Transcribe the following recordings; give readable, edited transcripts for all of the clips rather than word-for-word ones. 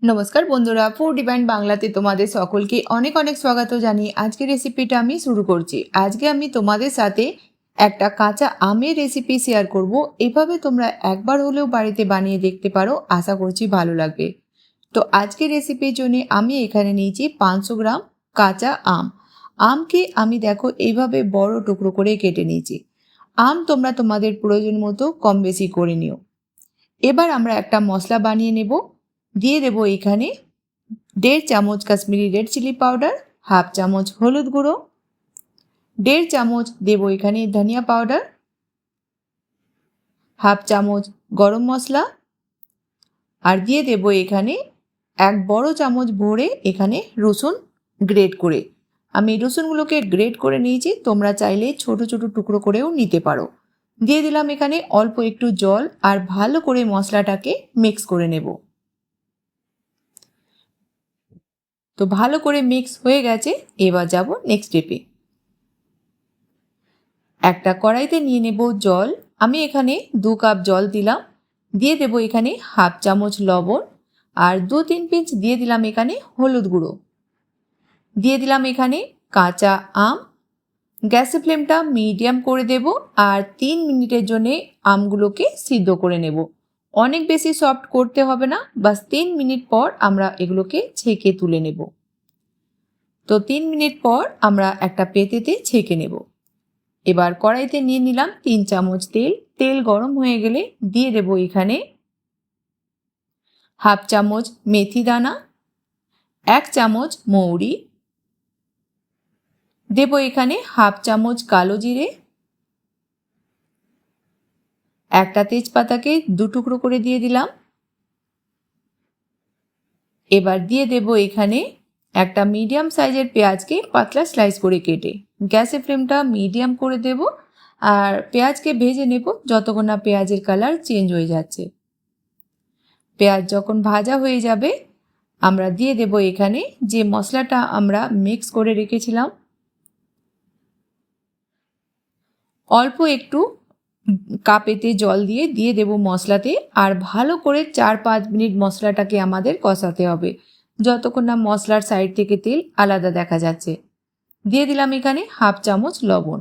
নমস্কার বন্ধুরা, food divine বাংলাতে তোমাদের সকলকে অনেক অনেক স্বাগত জানিয়ে আজকের রেসিপিটা আমি শুরু করছি। আজকে আমি তোমাদের সাথে একটা কাঁচা আমের রেসিপি শেয়ার করব। এভাবে তোমরা একবার হলেও বাড়িতে বানিয়ে দেখতে পারো, আশা করছি ভালো লাগবে। তো আজকের রেসিপির জন্য আমি এখানে নিয়েছি 500 গ্রাম কাঁচা আম। আমকে আমি দেখো এইভাবে বড় টুকরো করে কেটে নিয়েছি। আম তোমরা তোমাদের প্রয়োজন মতো কম বেশি করে নিও। এবার আমরা একটা মশলা বানিয়ে নেব। দিয়ে দেব এখানে 1.5 চামচ Kashmiri red chilli powder, half চামচ হলুদ গুঁড়ো, 1.5 চামচ দেব এখানে ধনিয়া পাউডার, হাফ চামচ গরম মশলা, আর দিয়ে দেব এখানে 1 বড় চামচ ভরে এখানে রসুন গ্রেট করে। আমি রসুনগুলোকে গ্রেট করে নিয়েছি, তোমরা চাইলে ছোট ছোট টুকরো করেও নিতে পারো। দিয়ে দিলাম এখানে অল্প একটু জল আর ভালো করে মশলাটাকে মিক্স করে নেব। তো ভালো করে মিক্স হয়ে গেছে, এবার যাব নেক্সট স্টেপে। একটা কড়াইতে নিয়ে নেব জল। আমি এখানে 2 কাপ জল দিলাম। দিয়ে দেব এখানে হাফ চামচ লবণ আর 2-3 পিঞ্চ দিয়ে দিলাম এখানে হলুদ গুঁড়ো। দিয়ে দিলাম এখানে কাঁচা আম। গ্যাসের ফ্লেমটা মিডিয়াম করে দেব আর 3 মিনিটের জন্য আমগুলোকে সিদ্ধ করে নেব। অনেক বেশি সফট করতে হবে না, বাস 3 মিনিট পর আমরা এগুলোকে ছেঁকে তুলে নেব। তো 3 মিনিট পর আমরা একটা পেতেতে ছেঁকে নেব। এবার কড়াইতে নিয়ে নিলাম 3 চামচ তেল। তেল গরম হয়ে গেলে দিয়ে দেব এখানে হাফ চামচ মেথি দানা, 1 চামচ মৌরি, দেব এখানে হাফ চামচ কালো জিরে, একটা তেজপাতাকে 2 টুকরো করে দিয়ে দিলাম। এবার দিয়ে দেব এখানে একটা মিডিয়াম সাইজের পেঁয়াজকে পাতলা স্লাইস করে কেটে। গ্যাসের ফ্লেমটা মিডিয়াম করে দেব আর পেঁয়াজকে ভেজে নেব যতক্ষণ না পেঁয়াজের কালার চেঞ্জ হয়ে যাচ্ছে। পেঁয়াজ যখন ভাজা হয়ে যাবে আমরা দিয়ে দেব এখানে যে মশলাটা আমরা মিক্স করে রেখেছিলাম। অল্প একটু কাপেতে জল দিয়ে দেব মশলাতে আর ভালো করে 4-5 মিনিট মশলাটাকে আমাদের কষাতে হবে যতক্ষণ না মশলার সাইড থেকে তেল আলাদা দেখা যাচ্ছে। দিয়ে দিলাম এখানে হাফ চামচ লবণ।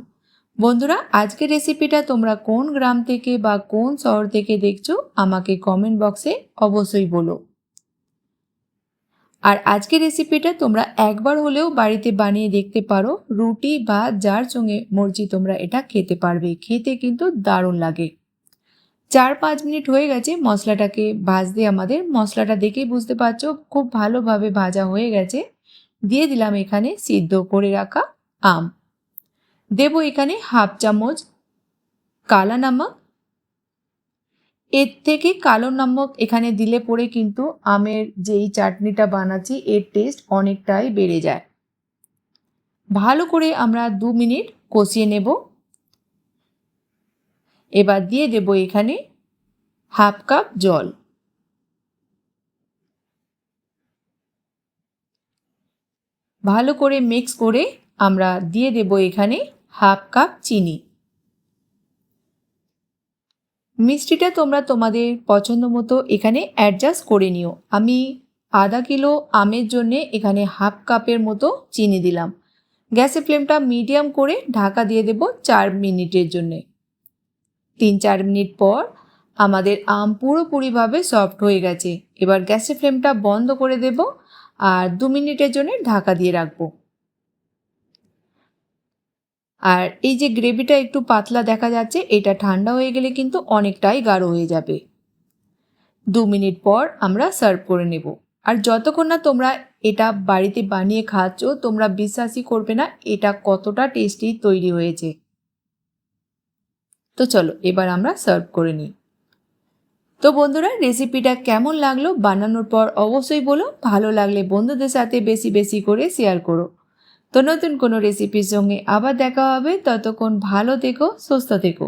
বন্ধুরা, আজকের রেসিপিটা তোমরা কোন গ্রাম থেকে বা কোন শহর থেকে দেখছো আমাকে কমেন্ট বক্সে অবশ্যই বলো। আর আজকের রেসিপিটা তোমরা একবার হলেও বাড়িতে বানিয়ে দেখতে পারো। রুটি বা যার সঙ্গে মর্জি তোমরা এটা খেতে পারবে, খেতে কিন্তু দারুণ লাগে। 4-5 মিনিট হয়ে গেছে মশলাটাকে ভাজতে। আমাদের মশলাটা দেখেই বুঝতে পারছো খুব ভালোভাবে ভাজা হয়ে গেছে। দিয়ে দিলাম এখানে সিদ্ধ করে রাখা আম। দেব এখানে হাফ চামচ কালা নমক। এর থেকে কালো নমক এখানে দিলে পরে কিন্তু আমের যেই চাটনিটা বানাচ্ছি এর টেস্ট অনেকটাই বেড়ে যায়। ভালো করে আমরা 2 মিনিট কষিয়ে নেব। এবার দিয়ে দেব এখানে হাফ কাপ জল। ভালো করে মিক্স করে আমরা দিয়ে দেব এখানে হাফ কাপ চিনি। মিষ্টিটা তোমরা তোমাদের পছন্দ মতো এখানে অ্যাডজাস্ট করে নিও। আমি আধা কিলো আমের জন্য এখানে হাফ কাপের মতো চিনি দিলাম। গ্যাসের ফ্লেমটা মিডিয়াম করে ঢাকা দিয়ে দেব 4 মিনিটের জন্য। 3-4 মিনিট পর আমাদের আম পুরোপুরিভাবে সফট হয়ে গেছে। এবার গ্যাসের ফ্লেমটা বন্ধ করে দেব আর 2 মিনিটের জন্য ঢাকা দিয়ে রাখবো। আর এই যে গ্রেভিটা একটু পাতলা দেখা যাচ্ছে, এটা ঠান্ডা হয়ে গেলে কিন্তু অনেকটাই গাঢ় হয়ে যাবে। 2 মিনিট পর আমরা সার্ভ করে নেব। আর যতক্ষণ না তোমরা এটা বাড়িতে বানিয়ে খাচ্ছ তোমরা বিশ্বাসই করবে না এটা কতটা টেস্টি তৈরি হয়েছে। তো চলো এবার আমরা সার্ভ করে নিই। তো বন্ধুরা, রেসিপিটা কেমন লাগলো বানানোর পর অবশ্যই বলো। ভালো লাগলে বন্ধুদের সাথে বেশি বেশি করে শেয়ার করো। তো নতুন কোনো রেসিপির সঙ্গে আবার দেখা হবে, ততক্ষণ ভালো থেকো, সুস্থ থেকো।